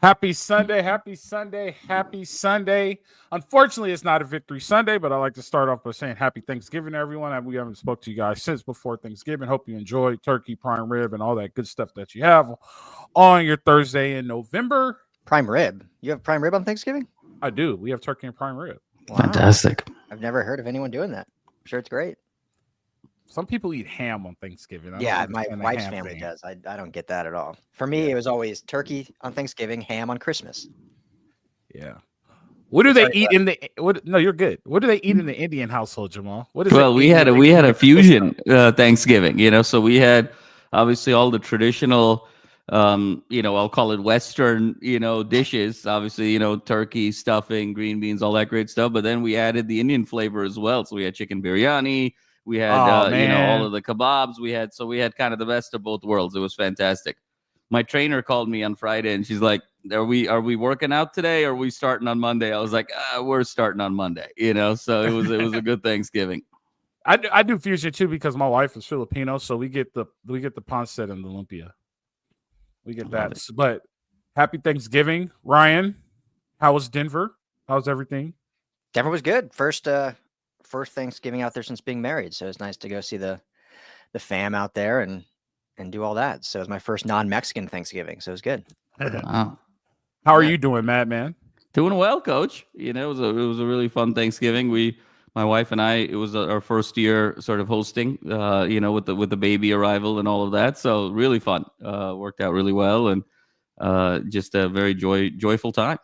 Happy Sunday, happy Sunday, happy Sunday. Unfortunately, it's not a victory Sunday, but I like to start off by saying happy Thanksgiving, everyone. We haven't spoke to you guys since before Thanksgiving. Hope you enjoy turkey, prime rib, and all that good stuff that you have on your Thursday in November. Prime rib? You have prime rib on Thanksgiving? I do. We have turkey and prime rib. Wow. Fantastic. I've never heard of anyone doing that. I'm sure it's great. Some people eat ham on Thanksgiving. Yeah, my wife's family does. I don't get that at all. For me, it was always turkey on Thanksgiving, ham on Christmas. Yeah. What do they eat in the? No, you're good. What do they eat in the Indian household, Jamal? What is? Well, we had a fusion Thanksgiving. So we had obviously all the traditional, I'll call it Western, dishes. Obviously, turkey, stuffing, green beans, all that great stuff. But then we added the Indian flavor as well. So we had chicken biryani. We had, all of the kebabs. We had kind of the best of both worlds. It was fantastic. My trainer called me on Friday and she's like, are we working out today? Or are we starting on Monday? I was like, we're starting on Monday, So it was a good Thanksgiving. I do fusion too because my wife is Filipino, so we get the pancit and the lumpia. We get that. But happy Thanksgiving, Ryan. How was Denver? How's everything? Denver was good. First Thanksgiving out there since being married, so it's nice to go see the fam out there and do all that. So it was my first non-Mexican Thanksgiving, so it was good. Wow. How are you doing, Madman? Doing well, Coach. It was a really fun Thanksgiving. My wife and I, it was our first year sort of hosting, with the baby arrival and all of that. So really fun. Worked out really well and just a very joyful time.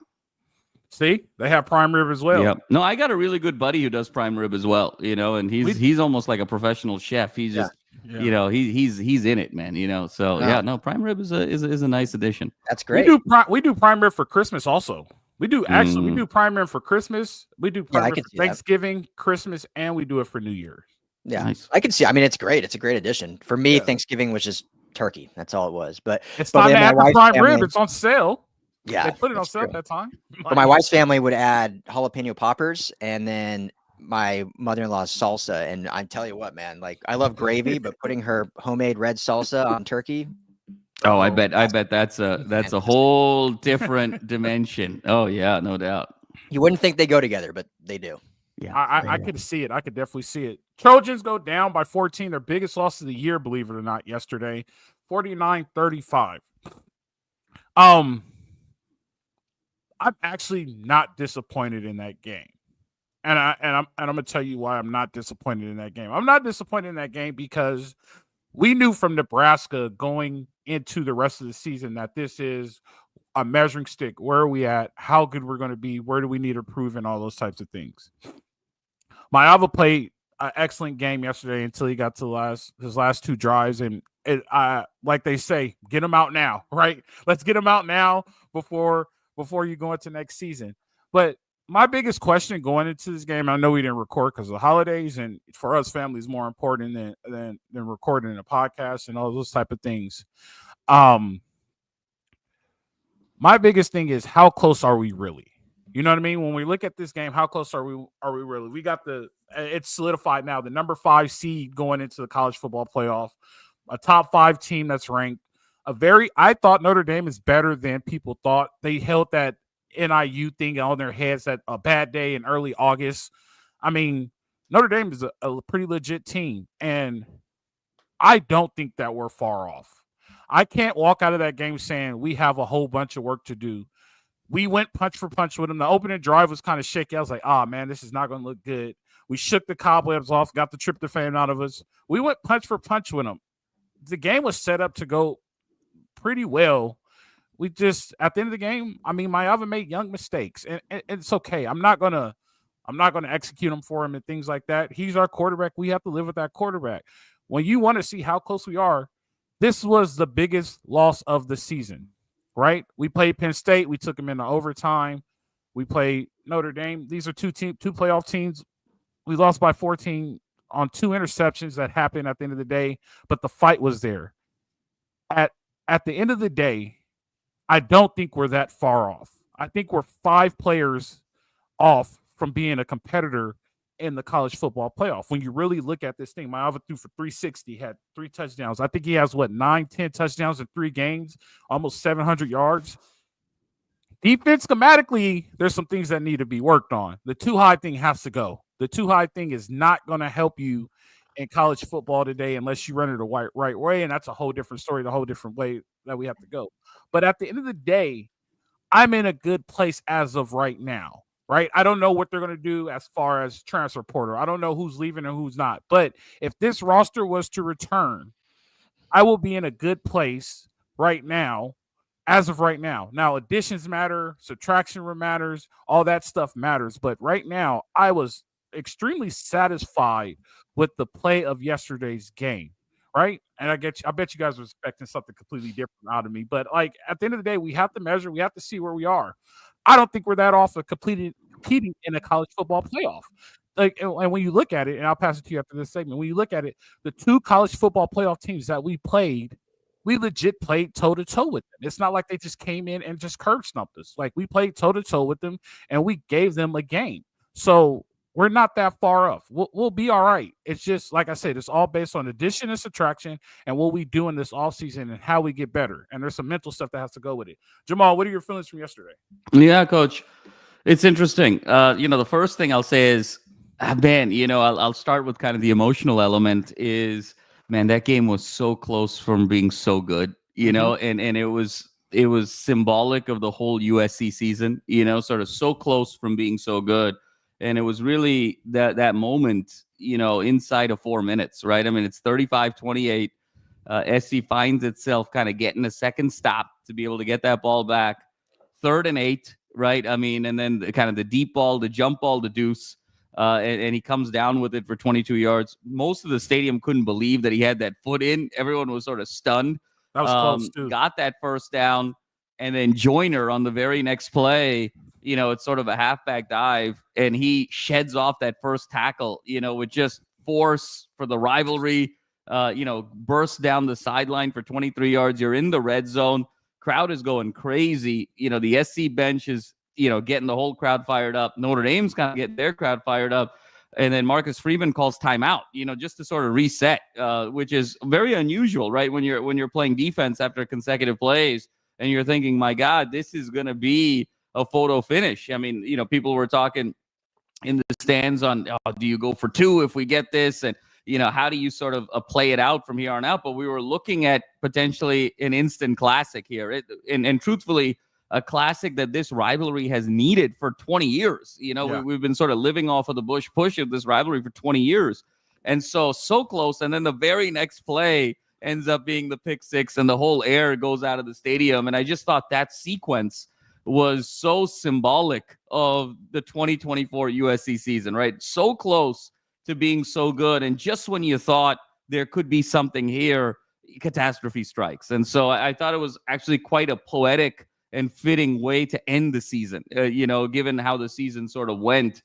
See, they have prime rib as well. Yeah. No, I got a really good buddy who does prime rib as well, and he's almost like a professional chef. He's just, he's in it, man, So prime rib is a nice addition. That's great. We do prime rib for Christmas also. We do prime rib for Christmas. We do prime rib for Thanksgiving, Christmas, and we do it for New Year's. Yeah. Nice. I can see. I mean, it's great. It's a great addition. For me, Thanksgiving was just turkey. That's all it was. But it's not after prime rib, it's on sale. Yeah, they put it on sale at that time. But my wife's family would add jalapeno poppers and then my mother-in-law's salsa. And I tell you what, man, like I love gravy, but putting her homemade red salsa on turkey. Oh, I bet that's a whole different dimension. Oh yeah, no doubt. You wouldn't think they go together, but they do. Yeah, I could see it. I could definitely see it. Trojans go down by 14, their biggest loss of the year, believe it or not, yesterday, 49-35. I'm actually not disappointed in that game. And I'm gonna tell you why I'm not disappointed in that game. I'm not disappointed in that game because we knew from Nebraska going into the rest of the season that this is a measuring stick. Where are we at? How good we're going to be? Where do we need to improve? And all those types of things. Mayava played an excellent game yesterday until he got to his last two drives. And like they say, get him out now, right? Let's get him out now before you go into next season. But my biggest question going into this game, I know we didn't record because of the holidays, and for us, family is more important than recording a podcast and all those type of things. My biggest thing is how close are we really? You know what I mean? When we look at this game, how close are we really? We got it's solidified now, the number 5 seed going into the college football playoff, a top 5 team that's ranked. I thought Notre Dame is better than people thought. They held that NIU thing on their heads at a bad day in early August. I mean, Notre Dame is a pretty legit team, and I don't think that we're far off. I can't walk out of that game saying we have a whole bunch of work to do. We went punch for punch with them. The opening drive was kind of shaky. I was like, man, this is not going to look good. We shook the cobwebs off, got the tryptophan out of us. We went punch for punch with them. The game was set up to go pretty well. We just, at the end of the game, I mean, Mayava made young mistakes, and it's okay. I'm not gonna execute him for him and things like that. He's our quarterback. We have to live with that quarterback. When you want to see how close we are, this was the biggest loss of the season, right? We played Penn State. We took them into overtime. We played Notre Dame. These are two playoff teams. We lost by 14 on 2 interceptions that happened at the end of the day, but the fight was there. At the end of the day, I don't think we're that far off. I think we're 5 players off from being a competitor in the college football playoff. When you really look at this thing, Mayava threw for 360, had 3 touchdowns. I think he has 9-10 touchdowns in 3 games, almost 700 yards. Defense schematically, there's some things that need to be worked on. The too high thing has to go. The too high thing is not going to help you in college football today unless you run it the right way, and that's a whole different story, the whole different way that we have to go. But at the end of the day, I'm in a good place as of right now, right? I don't know what they're going to do as far as transfer portal. I don't know who's leaving and who's not. But if this roster was to return, I will be in a good place right now, as of right now. Now, additions matter, subtraction matters, all that stuff matters. But right now, I was extremely satisfied with the play of yesterday's game, right? And I bet you guys were expecting something completely different out of me. But like at the end of the day, we have to measure, we have to see where we are. I don't think we're that off of competing in a college football playoff. Like, and when you look at it, and I'll pass it to you after this segment, when you look at it, the two college football playoff teams that we played, we legit played toe-to-toe with them. It's not like they just came in and just curb stomped us. Like, we played toe-to-toe with them, and we gave them a game. So we're not that far off. We'll be all right. It's just, like I said, it's all based on addition and subtraction and what we do in this offseason and how we get better. And there's some mental stuff that has to go with it. Jamal, what are your feelings from yesterday? Yeah, Coach. It's interesting. The first thing I'll say is, man, I'll start with kind of the emotional element is, man, that game was so close from being so good, and it was symbolic of the whole USC season, sort of so close from being so good. And it was really that moment, inside of 4 minutes, right? I mean, it's 35-28. SC finds itself kind of getting a second stop to be able to get that ball back. 3rd and 8, right? I mean, and then kind of the deep ball, the jump ball to Deuce. And he comes down with it for 22 yards. Most of the stadium couldn't believe that he had that foot in. Everyone was sort of stunned. That was close, too. Got that first down. And then Joyner on the very next play, it's sort of a halfback dive. And he sheds off that first tackle, with just force for the rivalry, bursts down the sideline for 23 yards. You're in the red zone. Crowd is going crazy. The SC bench is, getting the whole crowd fired up. Notre Dame's kind of getting their crowd fired up. And then Marcus Freeman calls timeout, just to sort of reset, which is very unusual, right? When you're playing defense after consecutive plays and you're thinking, my God, this is going to be a photo finish. I mean, people were talking in the stands on, do you go for 2 if we get this? And, how do you sort of play it out from here on out? But we were looking at potentially an instant classic here. And truthfully, a classic that this rivalry has needed for 20 years. We've been sort of living off of the Bush push of this rivalry for 20 years. And so close. And then the very next play ends up being the pick six and the whole air goes out of the stadium. And I just thought that sequence was so symbolic of the 2024 USC season, right? So close to being so good. And just when you thought there could be something here, catastrophe strikes. And so I thought it was actually quite a poetic and fitting way to end the season, given how the season sort of went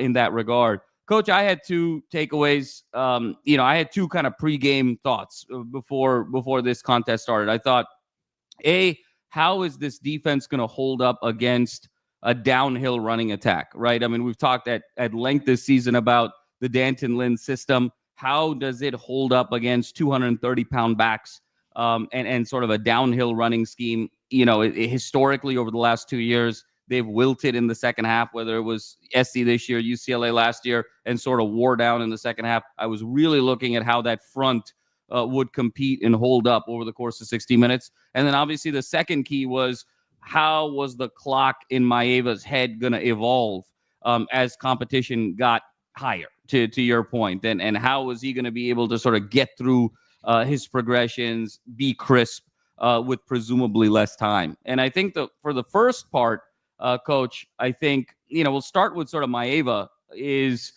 in that regard. Coach, I had 2 takeaways. I had 2 kind of pregame thoughts before this contest started. I thought, how is this defense going to hold up against a downhill running attack, right? I mean, we've talked at length this season about the Danton Lynn system. How does it hold up against 230-pound backs and sort of a downhill running scheme? Historically over the last 2 years, they've wilted in the second half, whether it was SC this year, UCLA last year, and sort of wore down in the second half. I was really looking at how that front would compete and hold up over the course of 60 minutes. And then obviously the second key was, how was the clock in Maeva's head going to evolve as competition got higher, to your point? And how was he going to be able to sort of get through his progressions, be crisp, with presumably less time? And I think for the first part, Coach, I think, we'll start with sort of Maeva. Is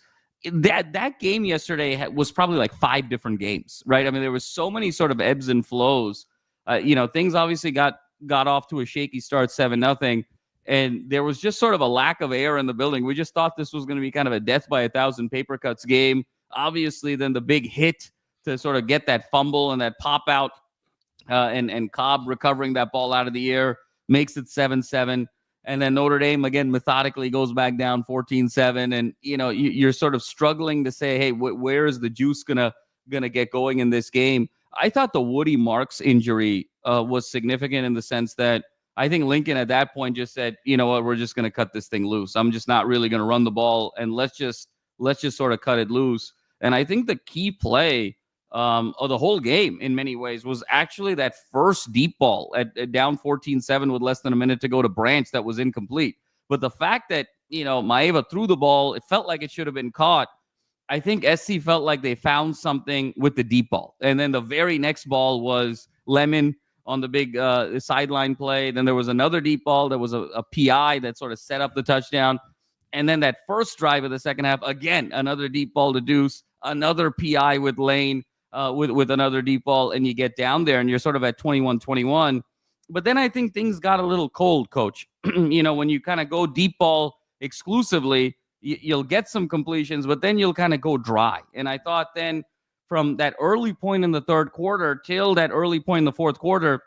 that game yesterday was probably like 5 different games, right? I mean, there was so many sort of ebbs and flows. Things obviously got off to a shaky start, 7-0. And there was just sort of a lack of air in the building. We just thought this was going to be kind of a death by 1,000 paper cuts game. Obviously, then the big hit to sort of get that fumble and that pop out, and Cobb recovering that ball out of the air makes it 7-7. And then Notre Dame, again, methodically goes back down 14-7. And, you're sort of struggling to say, hey, where is the juice gonna get going in this game? I thought the Woody Marks injury was significant in the sense that I think Lincoln at that point just said, you know what, we're just going to cut this thing loose. I'm just not really going to run the ball, and let's just sort of cut it loose. And I think the key play of the whole game in many ways was actually that first deep ball at down 14-7 with less than a minute to go to Branch that was incomplete. But the fact that, Maeva threw the ball, it felt like it should have been caught. I think SC felt like they found something with the deep ball. And then the very next ball was Lemon on the big sideline play. Then there was another deep ball that was a PI that sort of set up the touchdown. And then that first drive of the second half, again, another deep ball to Deuce, another PI with Lane with another deep ball, and you get down there and you're sort of at 21-21. But then I think things got a little cold, Coach. When you kind of go deep ball exclusively, you'll get some completions, but then you'll kind of go dry. And I thought then from that early point in the third quarter till that early point in the fourth quarter,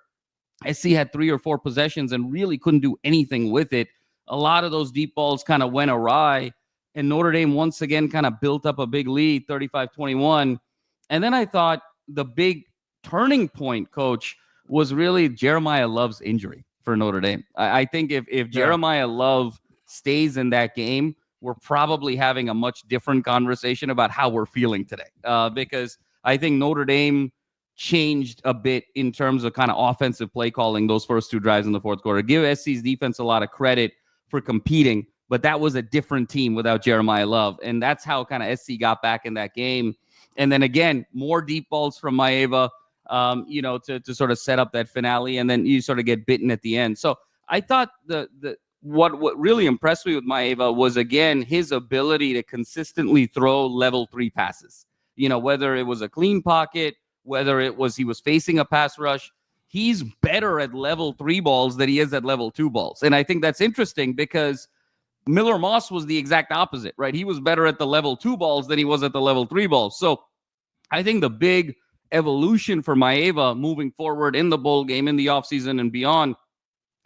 SC had 3 or 4 possessions and really couldn't do anything with it. A lot of those deep balls kind of went awry, and Notre Dame once again kind of built up a big lead, 35-21. And then I thought the big turning point, Coach, was really Jeremiah Love's injury for Notre Dame. I think if Jeremiah Love stays in that game, we're probably having a much different conversation about how we're feeling today. Because I think Notre Dame changed a bit in terms of kind of offensive play calling those first 2 drives in the fourth quarter. Give SC's defense a lot of credit for competing, but that was a different team without Jeremiah Love. And that's how kind of SC got back in that game. And then again, more deep balls from Maeva, to sort of set up that finale. And then you sort of get bitten at the end. So I thought what really impressed me with Maeva was, again, his ability to consistently throw level 3 passes. Whether it was a clean pocket, whether it was he was facing a pass rush, he's better at level 3 balls than he is at level 2 balls. And I think that's interesting because Miller Moss was the exact opposite, right? He was better at the level 2 balls than he was at the level 3 balls. So I think the big evolution for Maeva moving forward in the bowl game, in the offseason and beyond,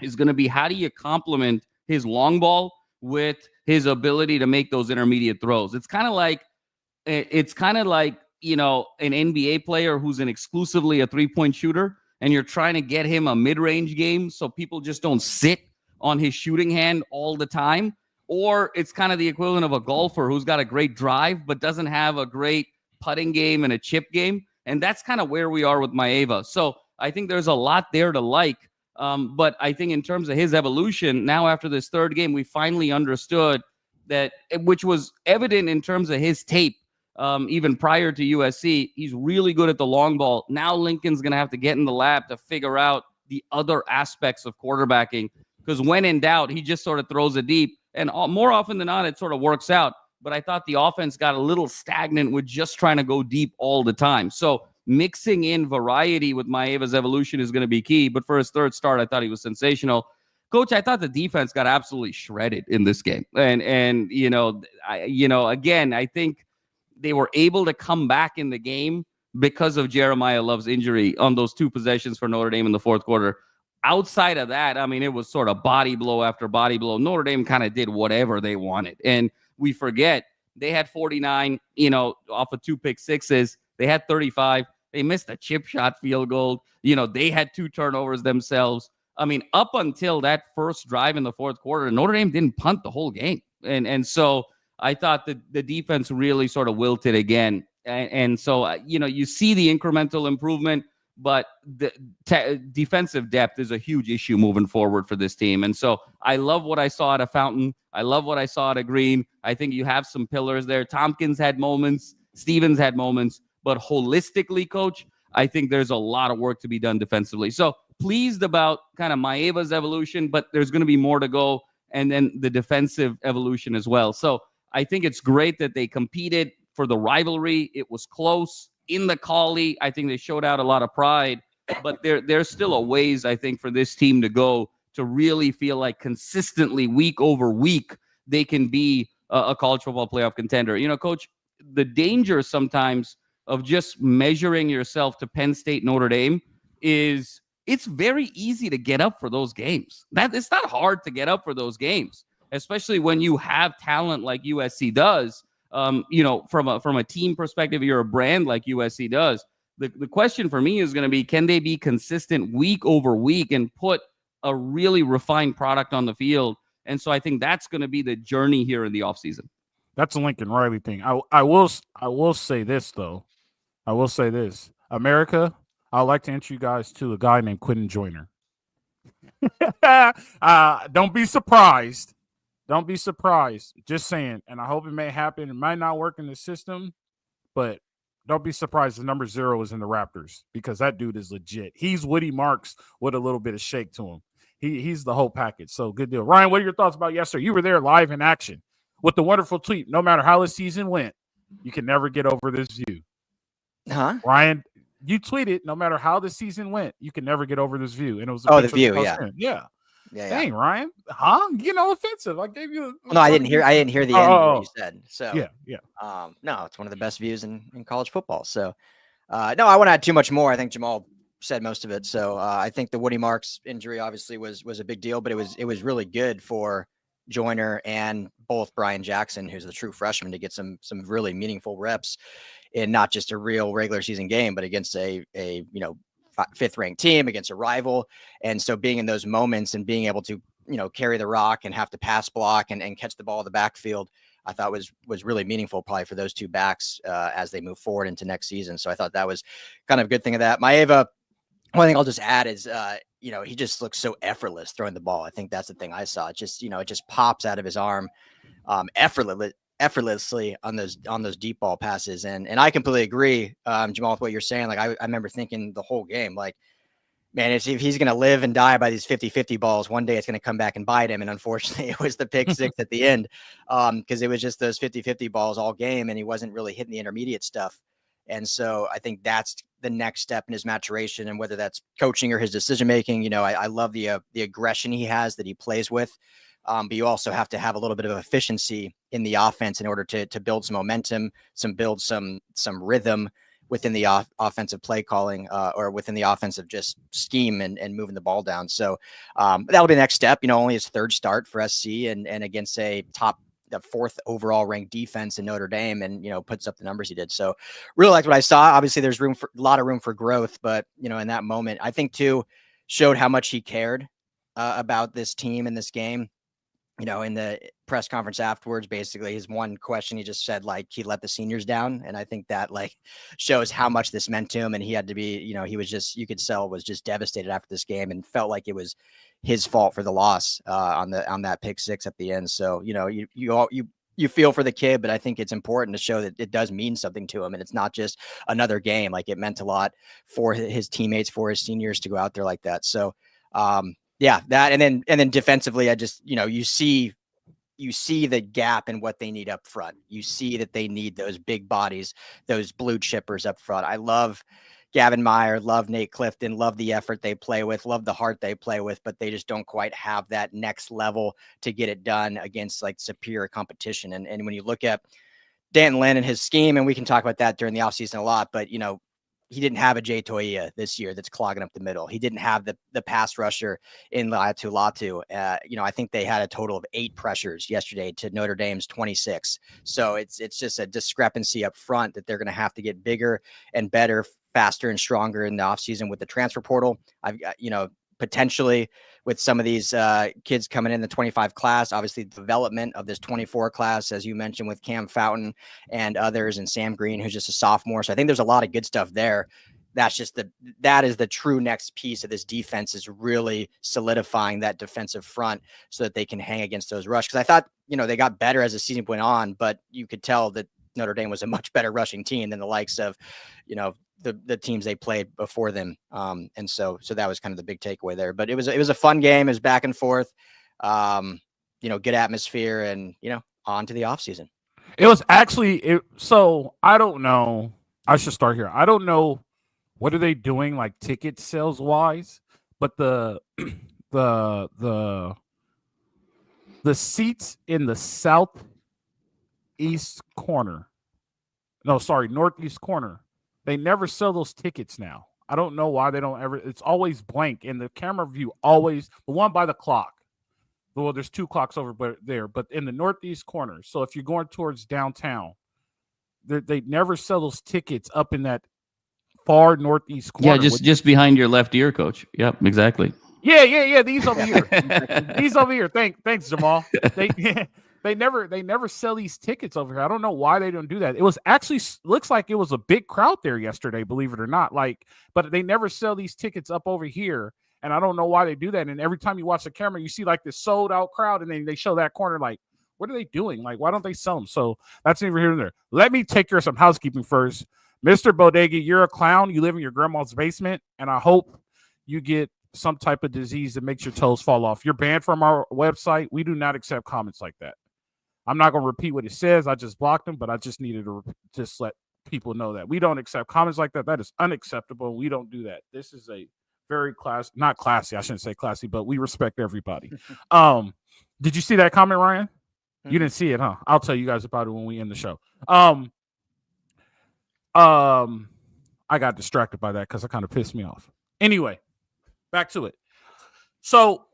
is going to be how do you complement his long ball with his ability to make those intermediate throws. It's kind of like an NBA player who's exclusively a 3-point shooter, and you're trying to get him a mid-range game so people just don't sit on his shooting hand all the time. Or it's kind of the equivalent of a golfer who's got a great drive but doesn't have a great putting game and a chip game. And that's kind of where we are with Maeva. So I think there's a lot there to like. But I think in terms of his evolution, now after this third game, we finally understood that, which was evident in terms of his tape, even prior to USC, he's really good at the long ball. Now Lincoln's going to have to get in the lab to figure out the other aspects of quarterbacking, because when in doubt, he just sort of throws it deep. And more often than not, it sort of works out. But I thought the offense got a little stagnant with just trying to go deep all the time. So mixing in variety with Maeva's evolution is going to be key. But for his third start, I thought he was sensational. Coach, I thought the defense got absolutely shredded in this game. And again, I think they were able to come back in the game because of Jeremiah Love's injury on those 2 possessions for Notre Dame in the fourth quarter. Outside of that, I mean, it was sort of body blow after body blow. Notre Dame kind of did whatever they wanted. And we forget they had 49, off of 2 pick sixes. They had 35. They missed a chip shot field goal. They had 2 turnovers themselves. I mean, up until that first drive in the fourth quarter, Notre Dame didn't punt the whole game. And so I thought that the defense really sort of wilted again. And so, you see the incremental improvement, but the defensive depth is a huge issue moving forward for this team. And so I love what I saw at a Fountain. I love what I saw at a Green. I think you have some pillars there. Tompkins had moments. Stevens had moments. But holistically, Coach, I think there's a lot of work to be done defensively. So pleased about kind of Maeva's evolution, but there's going to be more to go. And then the defensive evolution as well. So I think it's great that they competed for the rivalry. It was close. In the Collie, I think they showed out a lot of pride, but there's still a ways, I think, for this team to go to really feel like consistently week over week they can be a college football playoff contender. Coach, the danger sometimes of just measuring yourself to Penn State, Notre Dame is it's very easy to get up for those games. It's not hard to get up for those games, especially when you have talent like USC does. From a team perspective, you're a brand like USC does. The question for me is going to be, can they be consistent week over week and put a really refined product on the field. And so I think that's going to be the journey here in the offseason. That's a Lincoln Riley thing. I will say this, though. I will say this. America, I'd like to introduce you guys to a guy named Quentin Joyner. Don't be surprised. Don't be surprised. Just saying. And I hope it may happen. It might not work in the system, but don't be surprised the number 0 is in the Raptors because that dude is legit. He's Woody Marks with a little bit of shake to him. He's the whole package. So good deal. Ryan, what are your thoughts about yesterday? You were there live in action with the wonderful tweet. No matter how the season went, you can never get over this view. Huh? Ryan, you tweeted, no matter how the season went, you can never get over this view. And it was the view, yeah. Dang, Ryan. Huh? Offensive. I gave you no, I didn't hear the end of what you said. So yeah. No, it's one of the best views in college football. So no, I won't add too much more. I think Jamal said most of it. So I think the Woody Marks injury obviously was a big deal, but it was really good for Joyner and both Brian Jackson, who's the true freshman, to get some really meaningful reps in not just a real regular season game, but against a 5th ranked team, against a rival. And so being in those moments and being able to, carry the rock and have to pass block and catch the ball in the backfield, I thought was really meaningful probably for those two backs as they move forward into next season. So I thought that was kind of a good thing of that. Maeva, one thing I'll just add is, he just looks so effortless throwing the ball. I think that's the thing I saw. It just, it just pops out of his arm effortlessly on those deep ball passes. And I completely agree, Jamal, with what you're saying. Like I remember thinking the whole game, like, man, if he's going to live and die by these 50-50 balls, one day it's going to come back and bite him. And unfortunately it was the pick 6 at the end because it was just those 50-50 balls all game and he wasn't really hitting the intermediate stuff. And so I think that's the next step in his maturation, and whether that's coaching or his decision-making, I love the aggression he has that he plays with. But you also have to have a little bit of efficiency in the offense in order to build some momentum, build some rhythm within the offensive play calling or within the offensive just scheme and moving the ball down. So that'll be the next step, only his 3rd start for SC and against the 4th overall ranked defense in Notre Dame, and, puts up the numbers he did. So really liked what I saw. Obviously there's a lot of room for growth, but, in that moment, I think too, showed how much he cared about this team and this game. In the press conference afterwards, basically his one question, he just said, like, he let the seniors down. And I think that shows how much this meant to him. And he had to be, he was just, you could tell was just devastated after this game and felt like it was his fault for the loss on that pick 6 at the end. So, you feel for the kid, but I think it's important to show that it does mean something to him. And it's not just another game. Like, it meant a lot for his teammates, for his seniors to go out there like that. So, yeah, that, and then defensively, I just, you see the gap in what they need up front. You see that they need those big bodies, those blue chippers up front. I love Gavin Meyer, love Nate Clifton, love the effort they play with, love the heart they play with, but they just don't quite have that next level to get it done against superior competition. And when you look at Dan Lynn and his scheme, and we can talk about that during the offseason a lot, but he didn't have a Jay Toia this year that's clogging up the middle. He didn't have the pass rusher in Latu. I think they had a total of 8 pressures yesterday to Notre Dame's 26. So it's just a discrepancy up front that they're going to have to get bigger and better, faster and stronger in the offseason with the transfer portal. I've got, potentially with some of these kids coming in the 25 class, obviously the development of this 24 class, as you mentioned, with Cam Fountain and others, and Sam Green, who's just a sophomore. So I think there's a lot of good stuff there. That is the true next piece of this defense, is really solidifying that defensive front so that they can hang against those rush. Because I thought, they got better as the season went on, but you could tell that Notre Dame was a much better rushing team than the likes of, the teams they played before them. And so that was kind of the big takeaway there, but it was a fun game. It was back and forth, good atmosphere, and, on to the off season. It was actually, so I don't know. I should start here. I don't know. What are they doing ticket sales wise, but the seats in the northeast corner, they never sell those tickets now. I don't know why they don't ever. It's always blank, and the camera view always the one by the clock. Well, there's 2 clocks over there, but in the northeast corner. So if you're going towards downtown, they never sell those tickets up in that far northeast corner. Yeah, just behind your left ear, coach. Yep, exactly. Yeah. These over here. These over here. Thanks, Jamal. They never sell these tickets over here. I don't know why they don't do that. It was actually looks like it was a big crowd there yesterday, believe it or not. But they never sell these tickets up over here, and I don't know why they do that. And every time you watch the camera, you see like this sold out crowd, and then they show that corner like, what are they doing? Like, why don't they sell them? So that's neither here nor there. Let me take care of some housekeeping first. Mr. Bodega, you're a clown. You live in your grandma's basement, and I hope you get some type of disease that makes your toes fall off. You're banned from our website. We do not accept comments like that. I'm not going to repeat what it says. I just blocked them, but I just needed to just let people know that we don't accept comments like that. That is unacceptable. We don't do that. This is a very not classy. I shouldn't say classy, but we respect everybody. Did you see that comment, Ryan? You didn't see it, huh? I'll tell you guys about it when we end the show. I got distracted by that because it kind of pissed me off. Anyway, back to it. So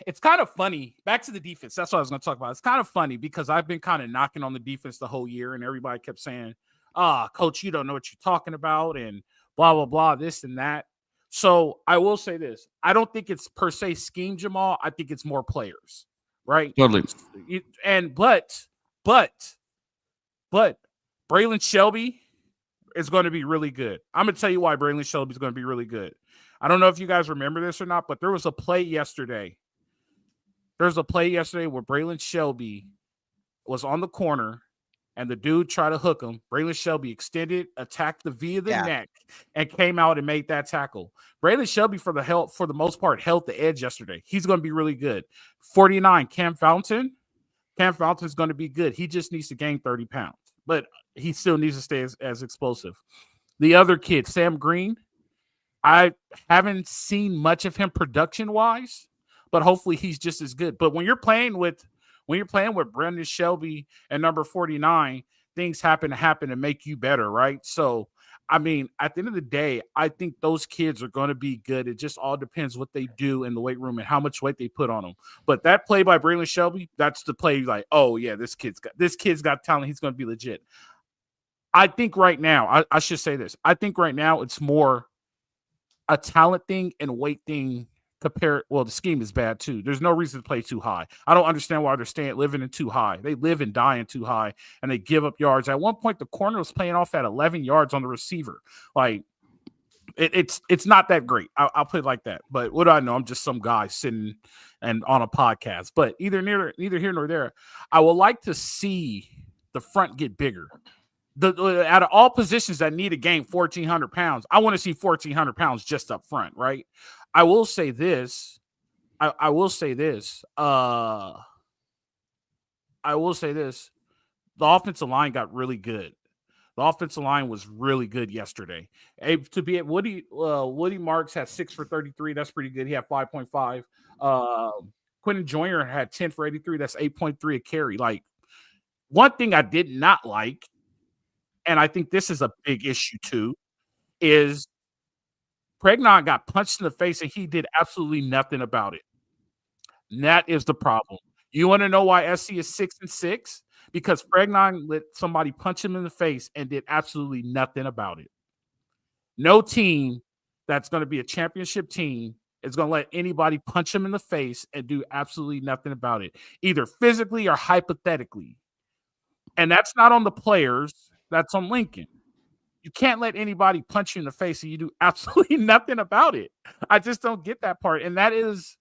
it's kind of funny. Back to the defense. That's what I was going to talk about. It's kind of funny because I've been kind of knocking on the defense the whole year, and everybody kept saying, Coach, you don't know what you're talking about, and blah, blah, blah, this and that. So I will say this. I don't think it's per se scheme, Jamal. I think it's more players, right? Totally. But Braylon Shelby is going to be really good. I'm going to tell you why Braylon Shelby is going to be really good. I don't know if you guys remember this or not, but there was a play yesterday. There's a play yesterday where Braylon Shelby was on the corner and the dude tried to hook him. Braylon Shelby extended, attacked the V of the neck, and came out and made that tackle. Braylon Shelby, for the most part, held the edge yesterday. He's going to be really good. 49, Cam Fountain. Cam Fountain's going to be good. He just needs to gain 30 pounds, but he still needs to stay as explosive. The other kid, Sam Green, I haven't seen much of him production-wise, but hopefully he's just as good. But when you're playing with Brendan Shelby and number 49, things happen to make you better, right? So, I mean, at the end of the day, I think those kids are going to be good. It just all depends what they do in the weight room and how much weight they put on them. But that play by Braylon Shelby, that's the play like, oh yeah, this kid's got talent. He's going to be legit. I think right now, I should say this. I think right now it's more a talent thing and weight thing compared. Well, the scheme is bad too. There's no reason to play too high. I don't understand why they're living in too high. They live and die in too high, and they give up yards. At one point, the corner was playing off at 11 yards on the receiver. Like it's not that great. I'll put it like that. But what do I know? I'm just some guy sitting and on a podcast. But neither here nor there. I would like to see the front get bigger. Out of all positions that need to gain 1,400 pounds, I want to see 1,400 pounds just up front, right? I will say this. I will say this. The offensive line got really good. The offensive line was really good yesterday. Woody Marks had 6 for 33. That's pretty good. He had 5.5. Quentin Joyner had 10 for 83. That's 8.3 a carry. Like, one thing I did not like, and I think this is a big issue too, is Pregnon got punched in the face and he did absolutely nothing about it. And that is the problem. You want to know why SC is 6-6? Because Pregnon let somebody punch him in the face and did absolutely nothing about it. No team that's going to be a championship team is going to let anybody punch him in the face and do absolutely nothing about it, either physically or hypothetically. And that's not on the players. That's on Lincoln. You can't let anybody punch you in the face and you do absolutely nothing about it. I just don't get that part. And that is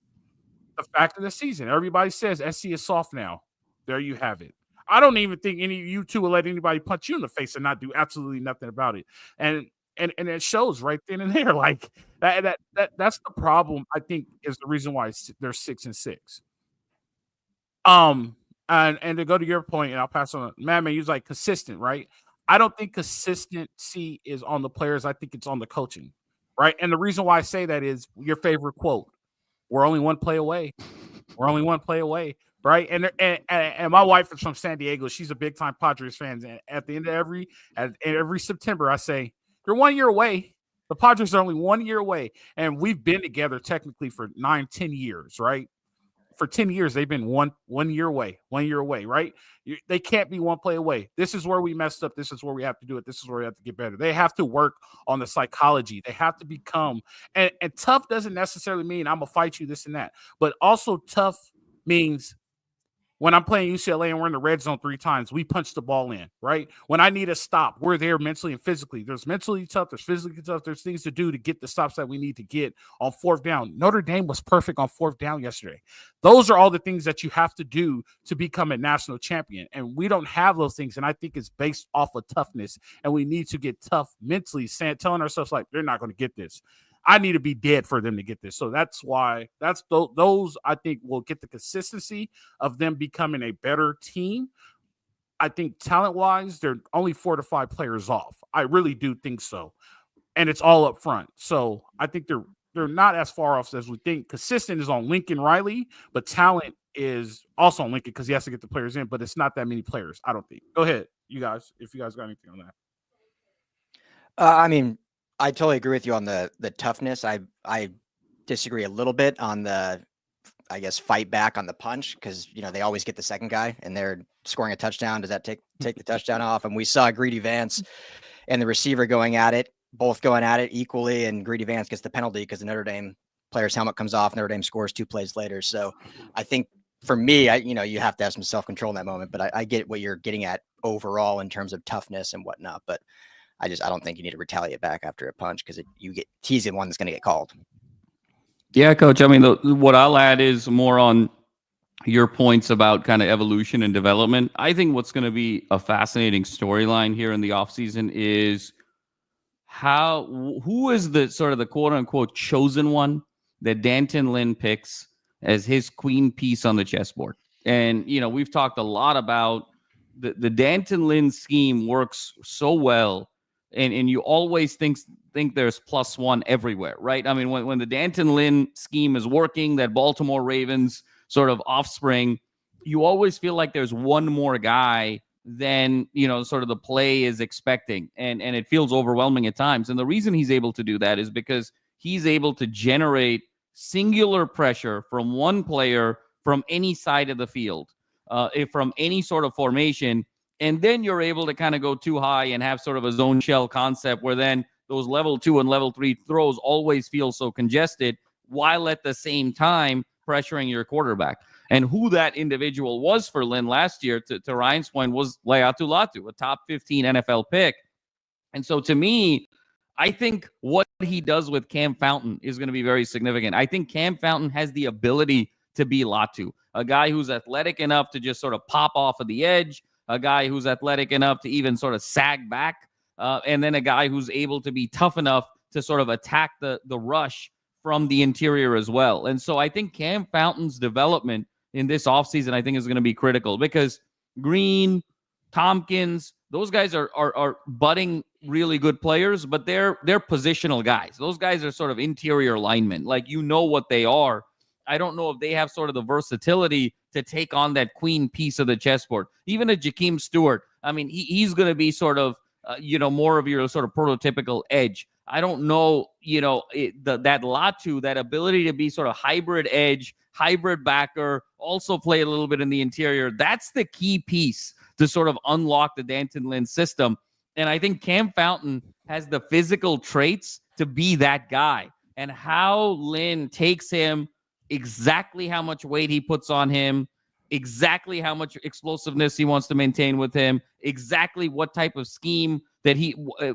the fact of the season. Everybody says SC is soft now. There you have it. I don't even think any of you two will let anybody punch you in the face and not do absolutely nothing about it. And it shows right then and there. Like that's the problem, I think, is the reason why they're 6-6. And to go to your point, and I'll pass on. Madman, you're like consistent, right? I don't think consistency is on the players. I think it's on the coaching, right? And the reason why I say that is your favorite quote: "We're only one play away. We're only one play away." Right. And my wife is from San Diego. She's a big time Padres fan. And at the end of every September, I say, you're 1 year away. The Padres are only 1 year away. And we've been together technically for 9-10 years. Right. for 10 years, they've been one year away, right? They can't be one play away. This is where we messed up. This is where we have to do it. This is where we have to get better. They have to work on the psychology. They have to become, and tough doesn't necessarily mean I'm going to fight you, this and that. But also tough means when I'm playing UCLA and we're in the red zone 3 times, we punch the ball in, right? When I need a stop, we're there mentally and physically. There's mentally tough, there's physically tough, there's things to do to get the stops that we need to get on 4th down. Notre Dame was perfect on 4th down yesterday. Those are all the things that you have to do to become a national champion. And we don't have those things. And I think it's based off of toughness. And we need to get tough mentally, telling ourselves like, they're not going to get this. I need to be dead for them to get this. So that's why those I think will get the consistency of them becoming a better team. I think talent-wise, they're only 4 to 5 players off. I really do think so. And it's all up front. So I think they're not as far off as we think. Consistent is on Lincoln Riley, but talent is also on Lincoln because he has to get the players in, but it's not that many players, I don't think. Go ahead, you guys, if you guys got anything on that. I mean, I totally agree with you on the toughness. I disagree a little bit on the, I guess, fight back on the punch because, they always get the second guy and they're scoring a touchdown. Does that take the touchdown off? And we saw Greedy Vance and the receiver both going at it equally, and Greedy Vance gets the penalty because the Notre Dame player's helmet comes off. Notre Dame scores 2 plays later. So I think for me, you have to have some self-control in that moment, but I get what you're getting at overall in terms of toughness and whatnot. But I don't think you need to retaliate back after a punch because he's the one that's going to get called. Yeah, Coach. I mean, what I'll add is more on your points about kind of evolution and development. I think what's going to be a fascinating storyline here in the offseason is who is the sort of the quote unquote chosen one that D'Anton Lynn picks as his queen piece on the chessboard. And, we've talked a lot about the D'Anton Lynn scheme works so well. And you always think there's +1 everywhere, right? I mean, when the D'Anton Lynn scheme is working, that Baltimore Ravens sort of offspring, you always feel like there's one more guy than, sort of the play is expecting. And it feels overwhelming at times. And the reason he's able to do that is because he's able to generate singular pressure from one player from any side of the field, from any sort of formation. And then you're able to kind of go too high and have sort of a zone shell concept where then those level 2 and level 3 throws always feel so congested while at the same time pressuring your quarterback. And who that individual was for Lynn last year, to Ryan's point, was Laiatu Latu, a top 15 NFL pick. And so to me, I think what he does with Cam Fountain is going to be very significant. I think Cam Fountain has the ability to be Latu, a guy who's athletic enough to just sort of pop off of the edge, a guy who's athletic enough to even sort of sag back, and then a guy who's able to be tough enough to sort of attack the rush from the interior as well. And so I think Cam Fountain's development in this offseason, I think, is going to be critical because Green, Tompkins, those guys are budding really good players, but they're positional guys. Those guys are sort of interior linemen. Like, what they are. I don't know if they have sort of the versatility to take on that queen piece of the chessboard. Even a Jakeem Stewart, I mean, he's going to be sort of, more of your sort of prototypical edge. I don't know, that Latu, that ability to be sort of hybrid edge, hybrid backer, also play a little bit in the interior. That's the key piece to sort of unlock the D'Anton Lynn system. And I think Cam Fountain has the physical traits to be that guy. And how Lynn takes him, exactly how much weight he puts on him, exactly how much explosiveness he wants to maintain with him, exactly what type of scheme that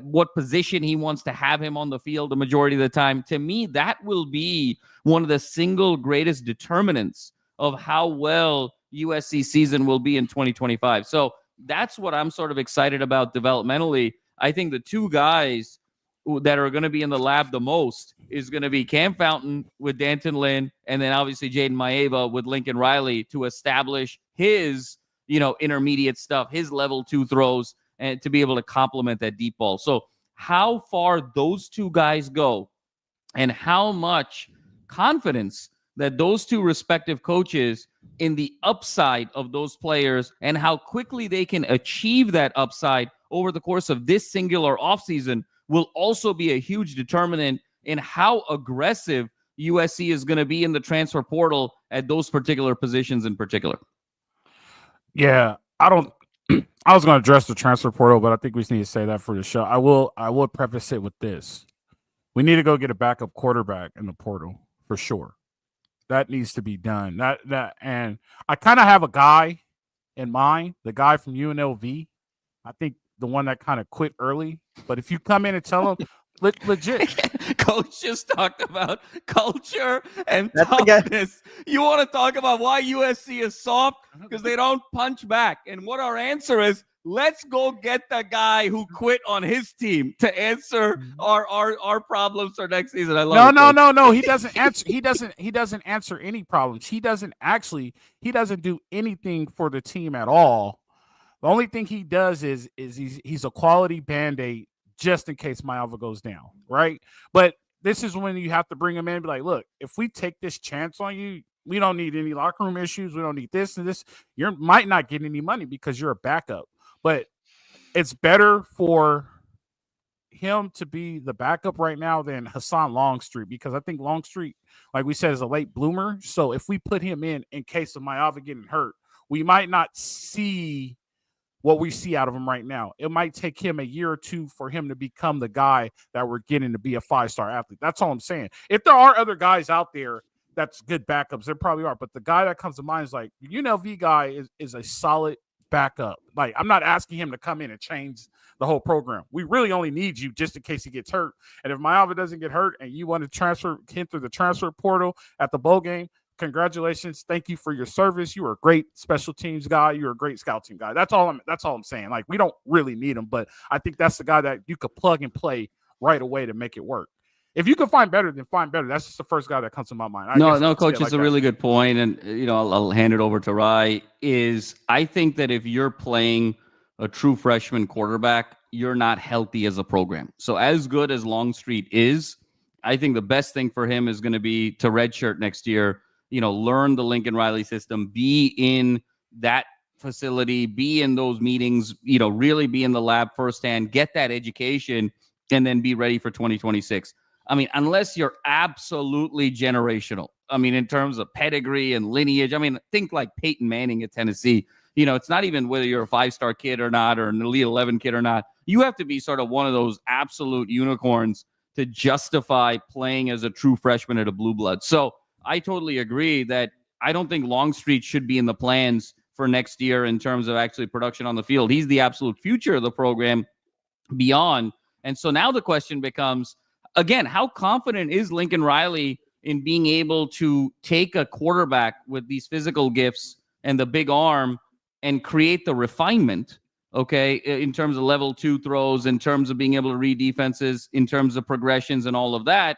what position he wants to have him on the field the majority of the time. To me, that will be one of the single greatest determinants of how well USC season will be in 2025. So that's what I'm sort of excited about developmentally. I think the 2 guys that are going to be in the lab the most is going to be Cam Fountain with D'Anton Lynn, and then obviously Jaden Maeva with Lincoln Riley to establish his, intermediate stuff, his level 2 throws, and to be able to complement that deep ball. So how far those 2 guys go and how much confidence that those 2 respective coaches in the upside of those players and how quickly they can achieve that upside over the course of this singular offseason will also be a huge determinant in how aggressive USC is going to be in the transfer portal at those particular positions in particular. Yeah, I don't. I was going to address the transfer portal, but I think we just need to say that for the show. I will preface it with this: we need to go get a backup quarterback in the portal for sure. That needs to be done. And I kind of have a guy in mind, the guy from UNLV. I think the one that kind of quit early. But if you come in and tell him, legit. Coach just talked about culture and toughness. You want to talk about why USC is soft? Because they don't punch back. And what our answer is, let's go get the guy who quit on his team to answer our problems for next season. I love No. He doesn't answer. He doesn't answer any problems. He doesn't do anything for the team at all. The only thing he does is he's a quality Band-Aid just in case Maiava goes down, right? But this is when you have to bring him in and be like, look, if we take this chance on you, we don't need any locker room issues. We don't need this and this. You might not get any money because you're a backup. But it's better for him to be the backup right now than Hassan Longstreet, because I think Longstreet, like we said, is a late bloomer. So if we put him in case of Maiava getting hurt, we might not see what we see out of him right now. It might take him a year or two for him to become the guy that we're getting to be a 5-star athlete. That's all I'm saying. If there are other guys out there that's good backups, there probably are. But the guy that comes to mind is like, the UNLV guy is a solid backup. Like, I'm not asking him to come in and change the whole program. We really only need you just in case he gets hurt. And if Maiava doesn't get hurt and you want to transfer him through the transfer portal at the bowl game, congratulations. Thank you for your service. You were a great special teams guy. You're a great scout team guy. That's all I'm saying. Like, we don't really need him, but I think that's the guy that you could plug and play right away to make it work. If you can find better, then find better. That's just the first guy that comes to my mind. No, Coach, it's a really good point. And, I'll hand it over to Rai. I think that if you're playing a true freshman quarterback, you're not healthy as a program. So as good as Longstreet is, I think the best thing for him is going to be to redshirt next year, learn the Lincoln Riley system, be in that facility, be in those meetings, really be in the lab firsthand, get that education, and then be ready for 2026. I mean, unless you're absolutely generational, in terms of pedigree and lineage, think like Peyton Manning at Tennessee. It's not even whether you're a 5-star kid or not, or an Elite 11 kid or not. You have to be sort of one of those absolute unicorns to justify playing as a true freshman at a blue blood. So I totally agree that I don't think Longstreet should be in the plans for next year in terms of actually production on the field. He's the absolute future of the program beyond. And so now the question becomes, again, how confident is Lincoln Riley in being able to take a quarterback with these physical gifts and the big arm and create the refinement, okay, in terms of level 2 throws, in terms of being able to read defenses, in terms of progressions and all of that,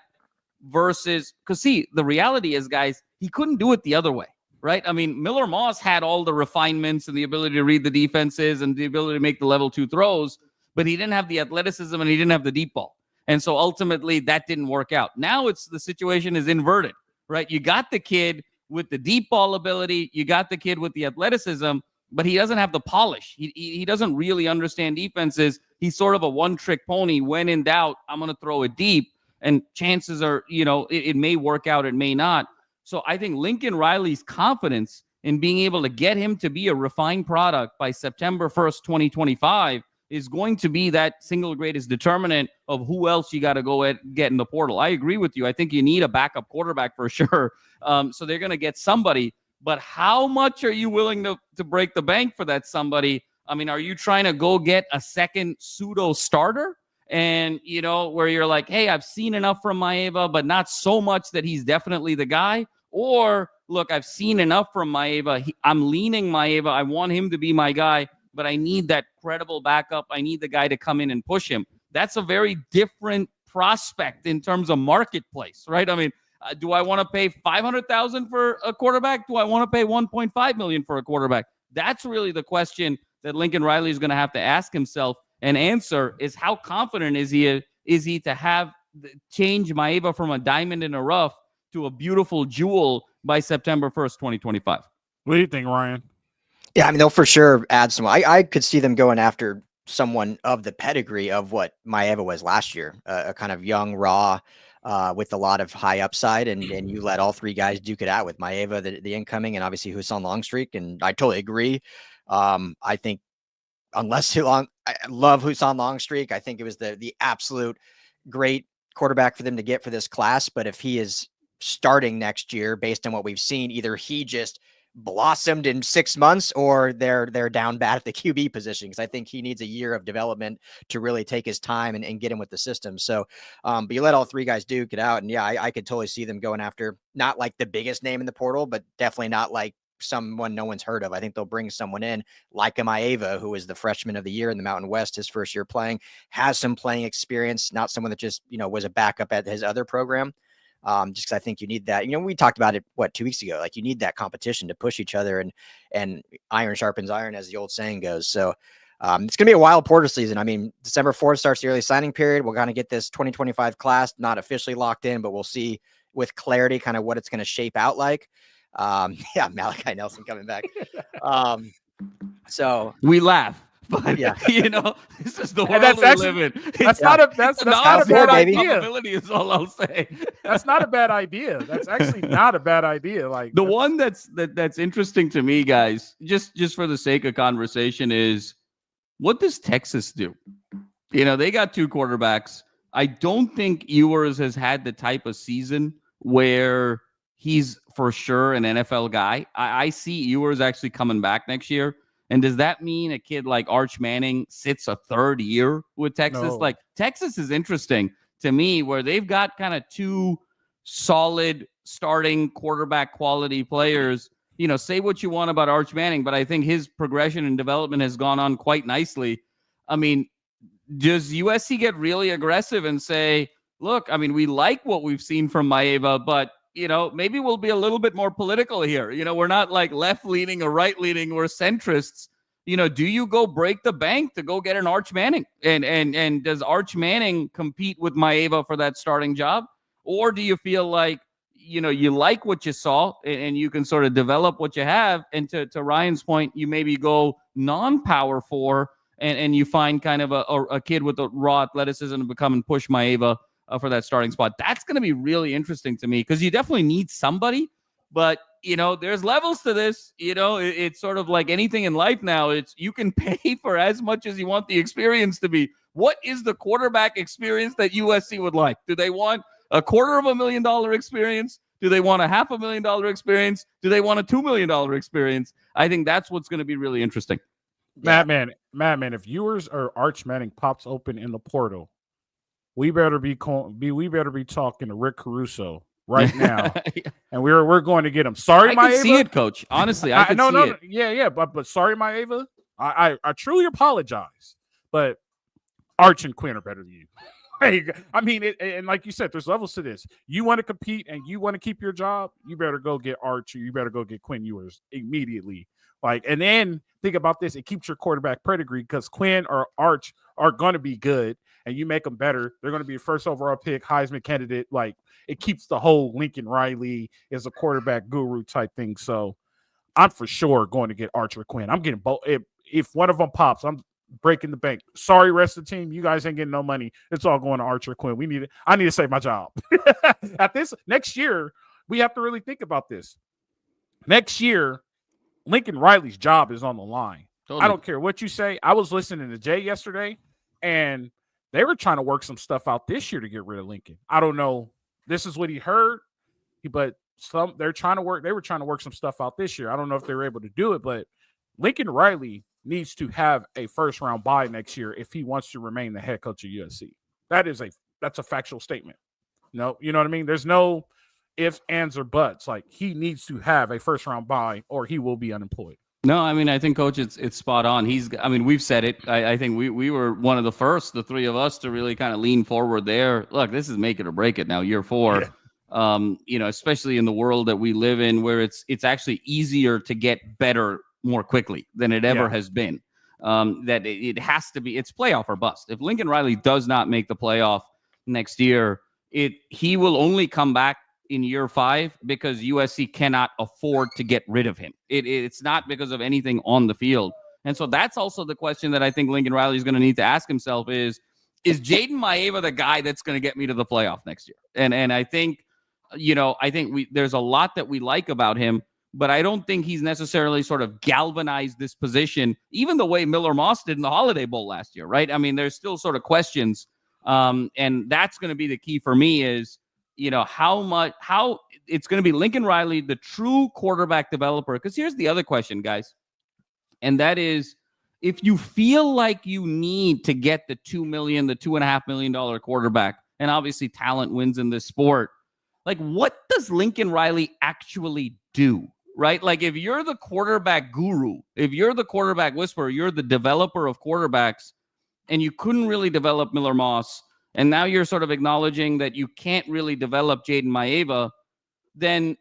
versus, because see, the reality is, guys, he couldn't do it the other way, right? Miller Moss had all the refinements and the ability to read the defenses and the ability to make the level 2 throws, but he didn't have the athleticism and he didn't have the deep ball. And so ultimately that didn't work out. Now the situation is inverted, right? You got the kid with the deep ball ability, you got the kid with the athleticism, but he doesn't have the polish. He doesn't really understand defenses. He's sort of a one-trick pony. When in doubt, I'm going to throw it deep. And chances are, it may work out, it may not. So I think Lincoln Riley's confidence in being able to get him to be a refined product by September 1st, 2025 is going to be that single greatest determinant of who else you got to go get in the portal. I agree with you. I think you need a backup quarterback for sure. So they're going to get somebody. But how much are you willing to break the bank for that somebody? Are you trying to go get a second pseudo starter? And, where you're like, hey, I've seen enough from Maiava, but not so much that he's definitely the guy. Or, look, I've seen enough from Maiava. I'm leaning Maiava. I want him to be my guy, but I need that credible backup. I need the guy to come in and push him. That's a very different prospect in terms of marketplace, right? Do I want to pay $500,000 for a quarterback? Do I want to pay $1.5 million for a quarterback? That's really the question that Lincoln Riley is going to have to ask himself and answer, is how confident is he to have change Maiava from a diamond in a rough to a beautiful jewel by September 1st, 2025. What do you think, Ryan? Yeah, they'll for sure add some. I could see them going after someone of the pedigree of what Maiava was last year, a kind of young, raw, with a lot of high upside, and you let all three guys duke it out with Maeva, the incoming, and obviously Hussam Longstreak. And I totally agree. I think I love Hussam Longstreak. I think it was the absolute great quarterback for them to get for this class. But if he is starting next year, based on what we've seen, either he just blossomed in 6 months or they're down bad at the QB position, because I think he needs a year of development to really take his time and get him with the system. So, but you let all three guys duke it out. And yeah, I could totally see them going after not like the biggest name in the portal, but definitely not like someone no one's heard of. I think they'll bring someone in like a Maeva, who is the freshman of the year in the Mountain West, his first year playing, has some playing experience, not someone that just, was a backup at his other program. Just because I think you need that. We talked about it 2 weeks ago. Like, you need that competition to push each other, and iron sharpens iron, as the old saying goes. So it's gonna be a wild portal season. I mean, December 4th starts the early signing period. We're gonna get this 2025 class not officially locked in, but we'll see with clarity kind of what it's gonna shape out like. Yeah, Malachi Nelson coming back. So we laugh. But yeah, this is the world we live in. That's not a bad idea. Is all I'll say. That's not a bad idea. That's actually not a bad idea. Like, the one that's interesting to me, guys, just for the sake of conversation, is what does Texas do? They got 2 quarterbacks. I don't think Ewers has had the type of season where he's for sure an NFL guy. I see Ewers actually coming back next year. And does that mean a kid like Arch Manning sits a 3rd year with Texas? No. Like, Texas is interesting to me, where they've got kind of 2 solid starting quarterback quality players. Say what you want about Arch Manning, but I think his progression and development has gone on quite nicely. I mean, does USC get really aggressive and say, look, I mean, we like what we've seen from Maeva, but maybe we'll be a little bit more political here. We're not like left-leaning or right-leaning. We're centrists. Do you go break the bank to go get an Arch Manning? And does Arch Manning compete with Maeva for that starting job? Or do you feel like, you like what you saw and you can sort of develop what you have? And to Ryan's point, you maybe go non-power 4 and you find kind of a kid with a raw athleticism to become and push Maeva for that starting spot. That's going to be really interesting to me, because you definitely need somebody. But, there's levels to this. It's sort of like anything in life now. It's you can pay for as much as you want the experience to be. What is the quarterback experience that USC would like? Do they want a $250,000 experience? Do they want a $500,000 experience? Do they want a $2 million experience? I think that's what's going to be really interesting. Madman, if Ewers or Arch Manning pops open in the portal, we better be talking to Rick Caruso right now, and we're going to get him. Sorry, Maeva. I can see it, Coach. Honestly, I can see it. Yeah, but sorry, Maeva. I truly apologize, but Arch and Quinn are better than you. I mean, and like you said, there's levels to this. You want to compete and you want to keep your job, you better go get Arch, or you better go get Quinn Ewers immediately. And then think about this: it keeps your quarterback pedigree, because Quinn or Arch are going to be good, and you make them better. They're going to be a first overall pick, Heisman candidate. Like, it keeps the whole Lincoln Riley is a quarterback guru type thing. So I'm for sure going to get Arch or Quinn. I'm getting both. If one of them pops, I'm breaking the bank. Sorry, rest of the team, you guys ain't getting no money. It's all going to Arch or Quinn. I need to save my job. At this next year, we have to really think about this. Next year, Lincoln Riley's job is on the line. Totally. I don't care what you say. I was listening to Jay yesterday, and they were trying to work some stuff out this year to get rid of Lincoln. I don't know. This is what he heard, but they were trying to work some stuff out this year. I don't know if they were able to do it, but Lincoln Riley needs to have a first-round bye next year if he wants to remain the head coach of USC. That's a factual statement. No, you know what I mean? There's no ifs, ands, or buts. Like, he needs to have a first-round bye or he will be unemployed. No, I mean, I think, Coach, it's spot on. We've said it. I think we were one of the first, the three of us, to really kind of lean forward there. Look, this is make it or break it now, year 4. Yeah. Especially in the world that we live in, where it's actually easier to get better more quickly than it ever has been. That it has to be, it's playoff or bust. If Lincoln Riley does not make the playoff next year, he will only come back in year 5 because USC cannot afford to get rid of him. It's not because of anything on the field. And so that's also the question that I think Lincoln Riley is going to need to ask himself is is Jaden Maeva the guy that's going to get me to the playoff next year? And I think, there's a lot that we like about him, but I don't think he's necessarily sort of galvanized this position, even the way Miller Moss did in the Holiday Bowl last year, right? I mean, there's still sort of questions. And that's going to be the key for me is, how it's going to be Lincoln Riley, the true quarterback developer. Because here's the other question, guys. And that is, if you feel like you need to get the $2 million, the $2.5 million quarterback, and obviously talent wins in this sport, like what does Lincoln Riley actually do? Right? Like if you're the quarterback guru, if you're the quarterback whisperer, you're the developer of quarterbacks, and you couldn't really develop Miller Moss, and now you're sort of acknowledging that you can't really develop Jaden Maeva, then,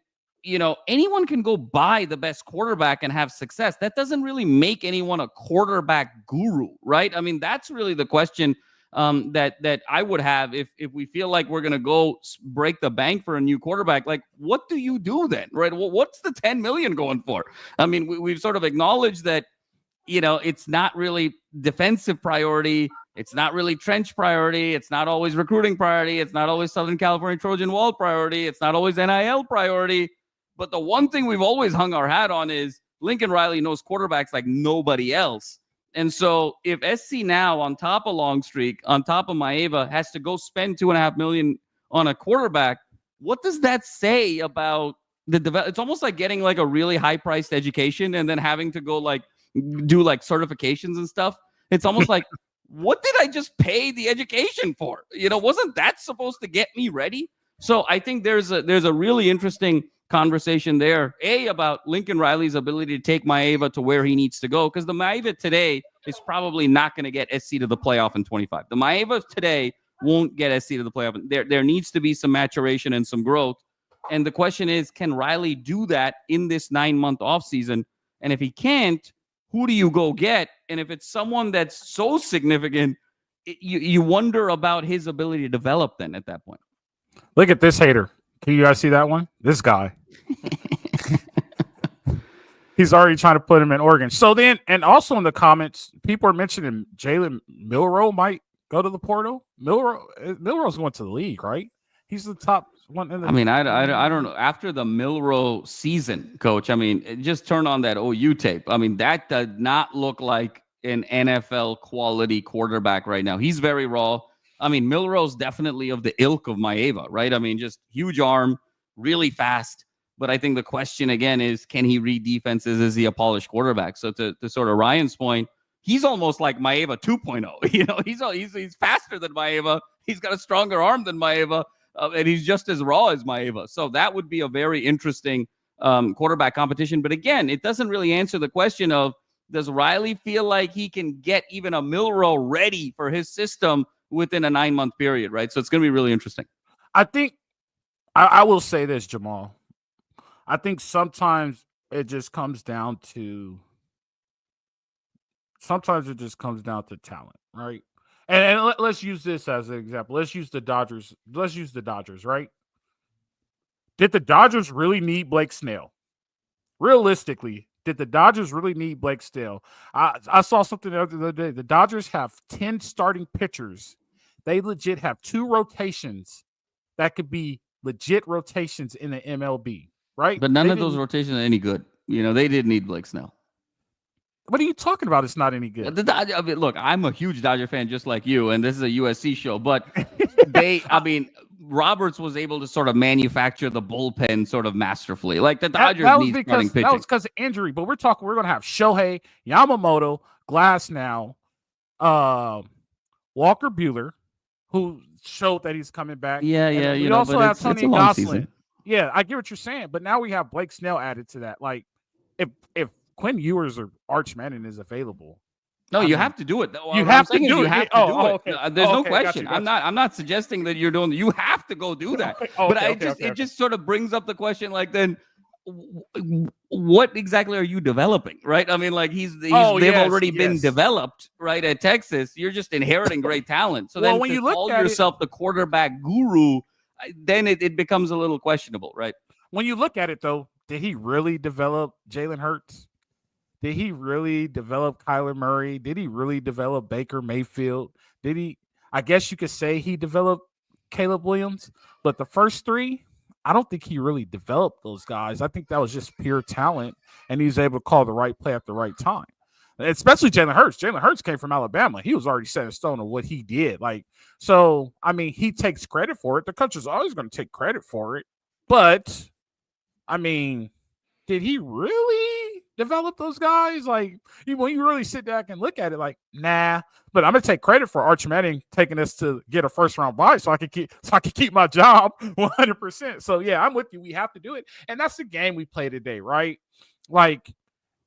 anyone can go buy the best quarterback and have success. That doesn't really make anyone a quarterback guru, right? I mean, that's really the question that I would have if we feel like we're going to go break the bank for a new quarterback. Like, what do you do then, right? Well, what's the $10 million going for? I mean, we've sort of acknowledged that, it's not really defensive priority. It's not really trench priority. It's not always recruiting priority. It's not always Southern California Trojan Wall priority. It's not always NIL priority. But the one thing we've always hung our hat on is Lincoln Riley knows quarterbacks like nobody else. And so if SC now on top of Longstreak, on top of Maeva, has to go spend $2.5 million on a quarterback, what does that say about the develop? It's almost like getting like a really high-priced education and then having to go do certifications and stuff. It's almost like, what did I just pay the education for? Wasn't that supposed to get me ready? So I think there's a really interesting conversation there, about Lincoln Riley's ability to take Maeva to where he needs to go, because the Maeva today is probably not going to get SC to the playoff in 25. The Maeva today won't get SC to the playoff. There needs to be some maturation and some growth. And the question is, can Riley do that in this 9-month offseason? And if he can't, who do you go get? And if it's someone that's so significant, you wonder about his ability to develop then at that point. Look at this hater. Can you guys see that one? This guy. He's already trying to put him in Oregon. So then, and also in the comments, people are mentioning Jalen Milroe might go to the portal. Milroe's going to the league, right? He's the top one. I mean, I don't know. After the Milroe season, coach, I mean, just turn on that OU tape. I mean, that does not look like an NFL quality quarterback right now. He's very raw. I mean, Milroe's definitely of the ilk of Maeva, right? I mean, just huge arm, really fast. But I think the question again is, can he read defenses? Is he a polished quarterback? So to sort of Ryan's point, he's almost like Maeva 2.0. He's faster than Maeva. He's got a stronger arm than Maeva, and he's just as raw as Maeva. So that would be a very interesting quarterback competition. But again, it doesn't really answer the question of, does Riley feel like he can get even a Milroe ready for his system within a 9-month period, right? So it's going to be really interesting. I think I will say this, Jamal. I think sometimes it just comes down to talent, right? And let's use this as an example. Let's use the Dodgers. Right? Did the Dodgers really need Blake Snell? Realistically, did the Dodgers really need Blake Snell? I saw something the other day. The Dodgers have 10 starting pitchers. They legit have 2 rotations that could be legit rotations in the MLB, right? But none of those rotations are any good. They did need Blake Snell. What are you talking about? It's not any good. I mean, look, I'm a huge Dodger fan just like you, and this is a USC show, but Roberts was able to sort of manufacture the bullpen sort of masterfully. Like the Dodgers need starting pitching. That was because of injury, but we're going to have Shohei, Yamamoto, Glasnow, Walker Buehler, who showed that he's coming back. Yeah. We also have Tony Gosselin. Yeah, I get what you're saying, but now we have Blake Snell added to that. Like, if Quinn Ewers or Arch Manning is available, no, you have to do it. You have to do it. Okay. There's no question. Gotcha. I'm not suggesting that you're doing. You have to go do that. It just sort of brings up the question. Like, then what exactly are you developing, right? I mean, like they've already been developed, right? At Texas, you're just inheriting great talent. So then when you call yourself the quarterback guru, then it becomes a little questionable, right? When you look at it, though, did he really develop Jalen Hurts? Did he really develop Kyler Murray? Did he really develop Baker Mayfield? I guess you could say he developed Caleb Williams, but the first 3, I don't think he really developed those guys. I think that was just pure talent, and he was able to call the right play at the right time. Especially Jalen Hurts. Jalen Hurts came from Alabama. He was already set in stone of what he did. So, I mean, he takes credit for it. The coach is always going to take credit for it. But, I mean, did he really develop those guys? When you really sit back and look at it, nah. But I'm gonna take credit for Arch Manning taking us to get a first round bye, so I can keep my job 100%. So yeah, I'm with you. We have to do it, and that's the game we play today, right?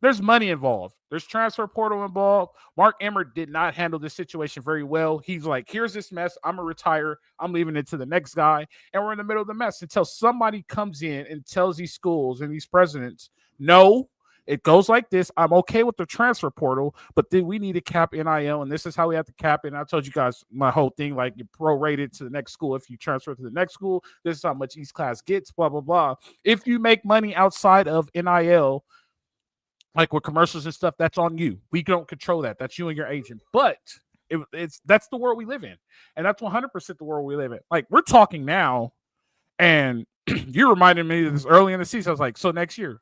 There's money involved. There's transfer portal involved. Mark Emmert did not handle this situation very well. He's like, here's this mess. I'm going to retire. I'm leaving it to the next guy. And we're in the middle of the mess until somebody comes in and tells these schools and these presidents, no, it goes like this. I'm okay with the transfer portal, but then we need to cap NIL, and this is how we have to cap it. And I told you guys my whole thing, you prorate it to the next school. If you transfer to the next school, this is how much each class gets, blah, blah, blah. If you make money outside of NIL, with commercials and stuff, that's on you. We don't control that. That's you and your agent. But that's the world we live in. And that's 100% the world we live in. We're talking now, and you reminded me of this early in the season. I was like, so next year,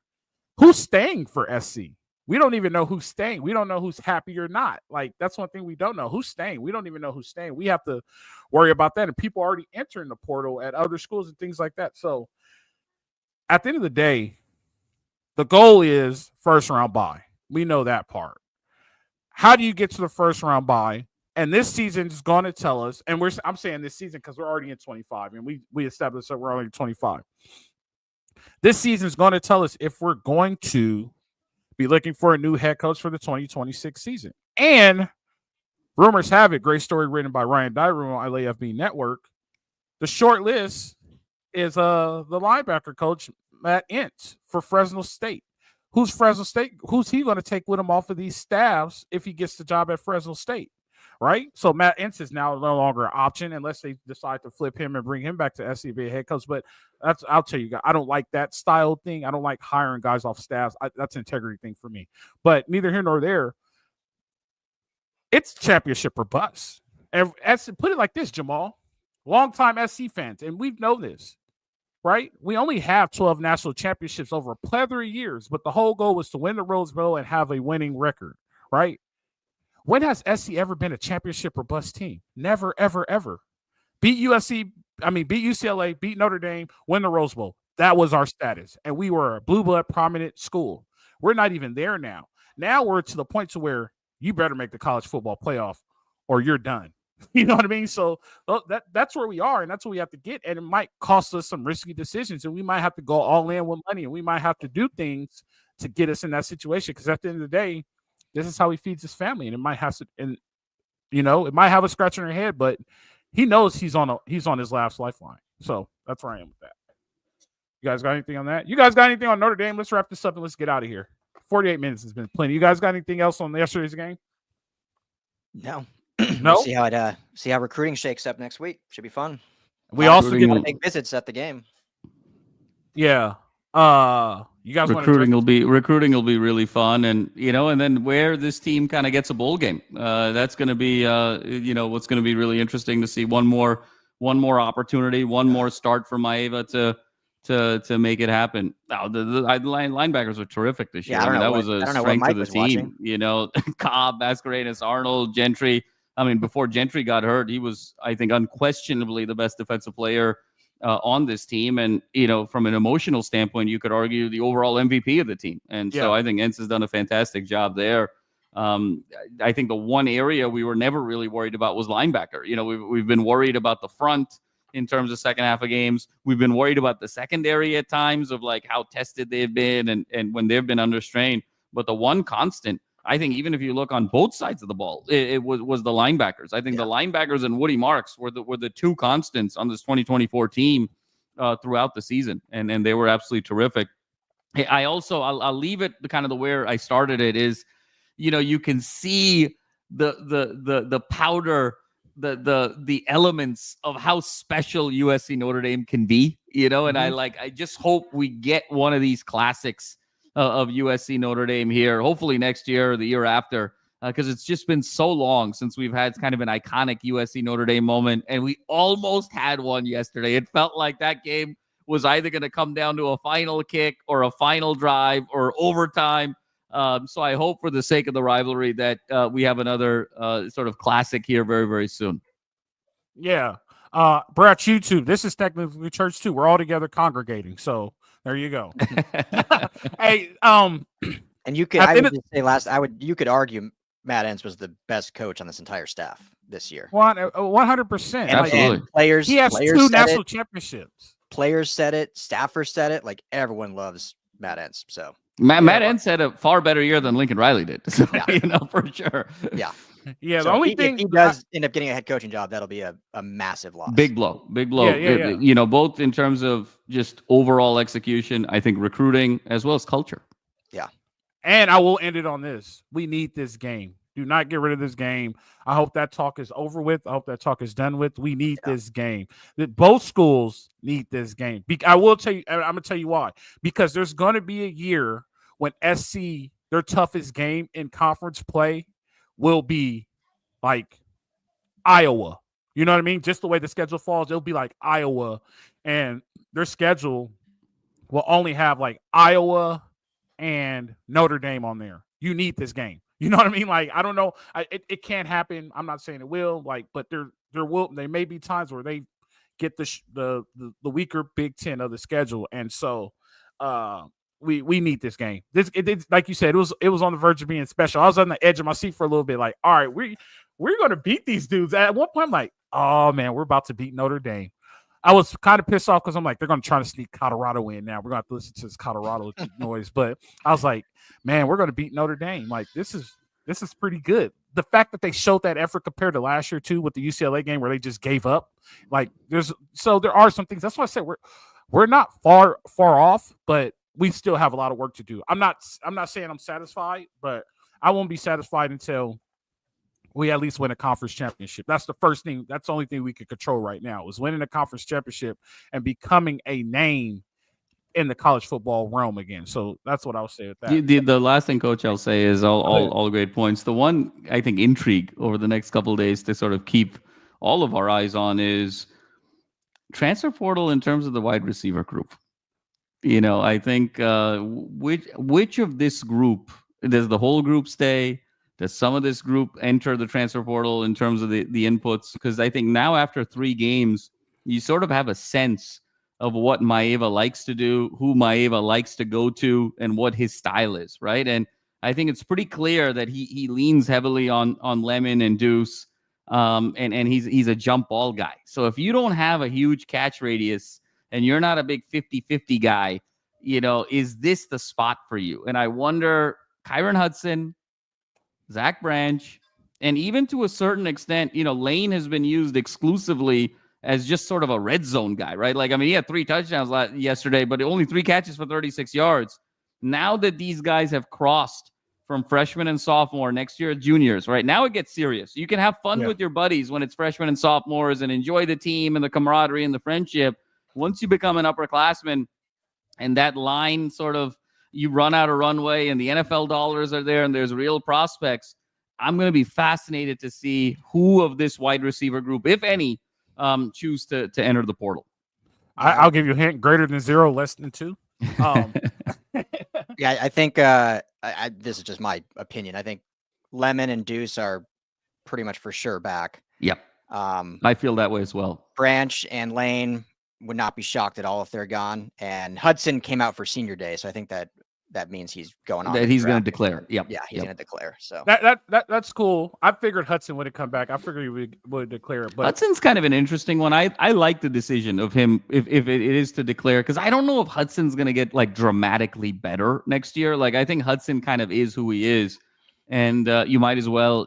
who's staying for SC? We don't even know who's staying. We don't know who's happy or not. That's one thing we don't know. Who's staying? We don't even know who's staying. We have to worry about that. And people are already entering the portal at other schools and things like that. So at the end of the day, the goal is first round bye. We know that part. How do you get to the first round bye? And this season is going to tell us, and I'm saying this season because we're already in 25, and we established that we're already 25. This season is going to tell us if we're going to be looking for a new head coach for the 2026 season. And rumors have it, great story written by Ryan Dyru on LAFB Network. The short list is the linebacker coach, Matt Entz, for Fresno State. Who's Fresno State? Who's he going to take with him off of these staffs if he gets the job at Fresno State? Right? So Matt Entz is now no longer an option unless they decide to flip him and bring him back to SCB head coach. But I'll tell you guys, I don't like that style thing. I don't like hiring guys off staffs. That's an integrity thing for me. But neither here nor there. It's championship or bust. And put it like this, Jamal. Longtime SC fans, and we know this. Right? We only have 12 national championships over a plethora of years, but the whole goal was to win the Rose Bowl and have a winning record, right? When has SC ever been a championship or bust team? Never, ever, ever. Beat UCLA, beat Notre Dame, win the Rose Bowl. That was our status. And we were a blue blood prominent school. We're not even there now. Now we're to the point to where you better make the college football playoff or you're done. You know what I mean? So that's where we are, and that's what we have to get. And it might cost us some risky decisions, and we might have to go all in with money, and we might have to do things to get us in that situation. Because at the end of the day, this is how he feeds his family, and it might have to, and it might have a scratch on her head, but he knows he's on his last lifeline. So that's where I am with that. You guys got anything on that? You guys got anything on Notre Dame? Let's wrap this up and let's get out of here. 48 minutes has been plenty. You guys got anything else on yesterday's game? No. No. We'll see how recruiting shakes up next week. Should be fun. We also get to make visits at the game. Yeah. You guys recruiting will be really fun, and and then where this team kind of gets a bowl game. That's going to be what's going to be really interesting to see. One more opportunity, one more start for Maeva to make it happen. Now the linebackers are terrific this year. Yeah, that was a strength of the team. Cobb, Mascarenas, Arnold, Gentry. I mean, before Gentry got hurt, he was, I think, unquestionably the best defensive player on this team. And, from an emotional standpoint, you could argue the overall MVP of the team. And so I think Entz has done a fantastic job there. I think the one area we were never really worried about was linebacker. We've been worried about the front in terms of second half of games. We've been worried about the secondary at times of how tested they've been and when they've been under strain. But the one constant, I think, even if you look on both sides of the ball, it was the linebackers. I think the linebackers and Woody Marks were the two constants on this 2024 team throughout the season, and they were absolutely terrific. Hey, I'll leave it kind of the where I started it is, you can see the powder, the elements of how special USC Notre Dame can be, and I just hope we get one of these classics of USC Notre Dame here, hopefully next year or the year after, because it's just been so long since we've had kind of an iconic USC Notre Dame moment, and we almost had one yesterday. It felt like that game was either going to come down to a final kick or a final drive or overtime. So I hope for the sake of the rivalry that we have another sort of classic here very, very soon. Yeah. Brett, YouTube, this is technically church too. We're all together congregating. So there you go. Hey, and you could, you could argue Matt Entz was the best coach on this entire staff this year. 100%. Absolutely. Players, he has players 2 national championships. Players said it. Staffers said it. Like, everyone loves Matt Entz. So Matt Entz had a far better year than Lincoln Riley did. So, for sure. Yeah. Yeah. So the only thing if he does end up getting a head coaching job, that'll be a massive loss. Big blow. Yeah. Both in terms of just overall execution, I think recruiting as well as culture. Yeah. And I will end it on this. We need this game. Do not get rid of this game. I hope that talk is over with. I hope that talk is done with. We need this game. Both schools need this game. I will tell you, I'm going to tell you why. Because there's going to be a year when SC, their toughest game in conference play will be like Iowa. You know what I mean? Just the way the schedule falls, it'll be like Iowa. And their schedule will only have like Iowa and Notre Dame on there. You need this game. You know what I mean? Like, I don't know. It can't happen. I'm not saying it will. Like, but there may be times where they get the weaker Big Ten of the schedule, and so we need this game. It like you said, it was on the verge of being special. I was on the edge of my seat for a little bit. Like, all right, we're going to beat these dudes. At one point, I'm like, oh man, we're about to beat Notre Dame. I was kind of pissed off because I'm like, they're going to try to sneak Colorado in now. We're going to have to listen to this Colorado noise. But I was like, man, we're going to beat Notre Dame. Like, this is pretty good. The fact that they showed that effort compared to last year too with the UCLA game where they just gave up. Like, there are some things. That's why I said we're not far off, but we still have a lot of work to do. I'm not saying I'm satisfied, but I won't be satisfied until we at least win a conference championship. That's the first thing. That's the only thing we can control right now is winning a conference championship and becoming a name in the college football realm again. So that's what I'll say with that. The last thing, Coach, I'll say is all great points. The one, I think, intrigue over the next couple of days to sort of keep all of our eyes on is transfer portal in terms of the wide receiver group. I think which of this group, does the whole group stay? Does some of this group enter the transfer portal in terms of the inputs? Because I think now after 3 games, you sort of have a sense of what Maeva likes to do, who Maeva likes to go to, and what his style is, right? And I think it's pretty clear that he leans heavily on Lemon and Deuce, and he's a jump ball guy. So if you don't have a huge catch radius and you're not a big 50-50 guy, is this the spot for you? And I wonder, Kyron Hudson, Zach Branch, and even to a certain extent, Lane has been used exclusively as just sort of a red zone guy, right? Like, I mean, he had 3 touchdowns yesterday, but only 3 catches for 36 yards. Now that these guys have crossed from freshman and sophomore, next year juniors, right? Now it gets serious. You can have fun with your buddies when it's freshmen and sophomores and enjoy the team and the camaraderie and the friendship. Once you become an upperclassman and that line sort of, you run out of runway and the NFL dollars are there and there's real prospects, I'm going to be fascinated to see who of this wide receiver group, if any, choose to enter the portal. I'll give you a hint: greater than 0, less than 2. Yeah, I think this is just my opinion. I think Lemon and Deuce are pretty much for sure back. Yep. I feel that way as well. Branch and Lane would not be shocked at all if they're gone. And Hudson came out for senior day, so I think that means he's going on. That he's going to declare. Yep. Yeah, he's going to declare. So that's cool. I figured Hudson wouldn't come back. I figured he would declare it. But Hudson's kind of an interesting one. I like the decision of him if it is to declare, because I don't know if Hudson's going to get like dramatically better next year. Like, I think Hudson kind of is who he is, and you might as well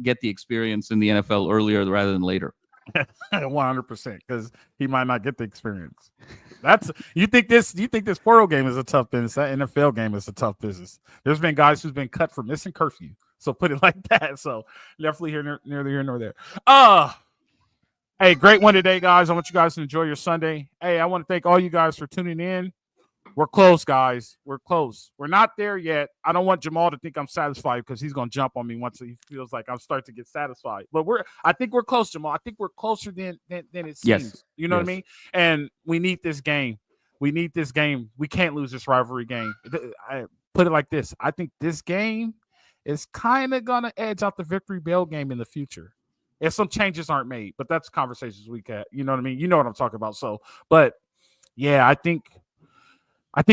get the experience in the NFL earlier rather than later. 100%, because he might not get the experience. You think this portal game is a tough business. That NFL game is a tough business. There's been guys who's been cut for missing curfew. So put it like that. So definitely here neither here nor there. Hey, great one today, guys. I want you guys to enjoy your Sunday. Hey, I want to thank all you guys for tuning in. We're close, guys. We're close. We're not there yet. I don't want Jamal to think I'm satisfied because he's going to jump on me once he feels like I'm starting to get satisfied. But I think we're close, Jamal. I think we're closer than it seems. Yes. You know what I mean? And we need this game. We need this game. We can't lose this rivalry game. I put it like this. I think this game is kind of going to edge out the Victory Bell game in the future. If some changes aren't made, but that's conversations we can, you know what I mean? You know what I'm talking about. So, but yeah, I think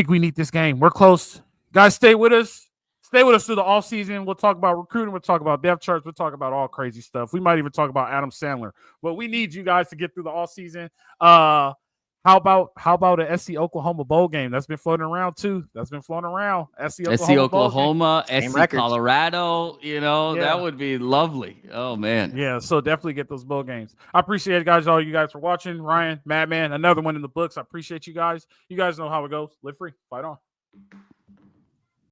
we need this game. We're close. Guys, stay with us. Stay with us through the offseason. We'll talk about recruiting. We'll talk about depth charts. We'll talk about all crazy stuff. We might even talk about Adam Sandler. But we need you guys to get through the offseason. How about a SC Oklahoma bowl game? That's been floating around too. SC Oklahoma, SC records. Colorado, that would be lovely. Oh man. Yeah, so definitely get those bowl games. I appreciate it, guys. All you guys for watching. Ryan, Madman, another one in the books. I appreciate you guys. You guys know how it goes. Live free, fight on.